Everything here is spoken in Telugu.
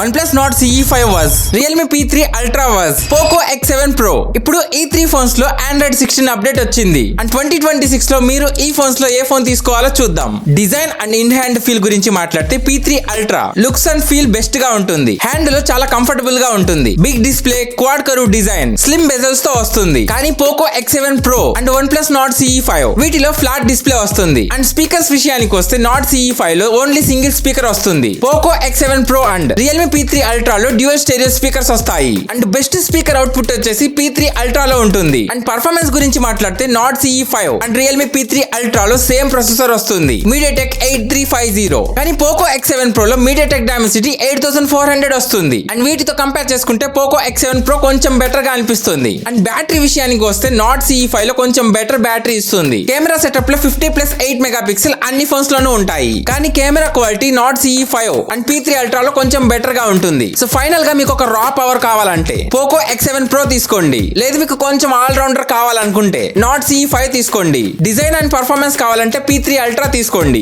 OnePlus Nord CE5 was, Realme P3 Ultra was, Poco X7 Pro. ఇప్పుడు ఈ 3 ఫోన్స్ లో Android 16 అప్డేట్ వచ్చింది. అండ్ 2026 లో మీరు ఈ ఫోన్స్ లో ఏ ఫోన్ తీసుకోవాలో చూద్దాం. Design and in hand feel గురించి మాట్లాడితే P3 Ultra looks and feel best గా ఉంటుంది. హ్యాండ్ లో చాలా కంఫర్టబుల్ గా ఉంటుంది. Big display, quad curve design, slim bezels తో వస్తుంది. కానీ Poco X7 Pro and OnePlus Nord CE5 వీటిలో ఫ్లాట్ డిస్ప్లే వస్తుంది. అండ్ స్పీకర్స్ విషయానికి వస్తే Nord CE5 లో ఓన్లీ సింగిల్ స్పీకర్ వస్తుంది. Poco X7 Pro and Realme P3 Ultra లో డ్యూయల్ స్టెరియో స్పీకర్స్ వస్తాయి. అండ్ బెస్ట్ స్పీకర్ అవుట్పుట్ వచ్చేసి P3 Ultra లో ఉంటుంది. అండ్ పర్ఫార్మెన్స్ గురించి మాట్లాడితే Nord CE5 and Realme P3 Ultra లో సేమ్ ప్రాసెసర్ వస్తుంది, MediaTek 8350. కానీ Poco X7 Pro లో MediaTek Dimensity 8400 వస్తుంది. అండ్ వీటితో కంపేర్ చేసుకుంటే Poco X7 Pro కొంచెం బెటర్ గా అనిపిస్తుంది. అండ్ బ్యాటరీ విషయానికి వస్తే Nord CE5 లో కొంచెం బెటర్ బ్యాటరీ ఇస్తుంది. కెమెరా సెటప్ లో 50+8 మెగాపిక్సెల్ అన్ని ఫోన్స్ లోనూ ఉంటాయి. కానీ camera quality Nord CE5 and P3 Ultra లో కొంచెం బెటర్ గా ఉంటుంది. సో ఫైనల్ గా మీకు ఒక రా పవర్ కావాలంటే Poco X7 Pro తీసుకోండి. లేదు మీకు కొంచెం ఆల్ రౌండర్ కావాలనుకుంటే Nord CE5 తీసుకోండి. డిజైన్ అండ్ పర్ఫార్మెన్స్ కావాలంటే P3 Ultra తీసుకోండి.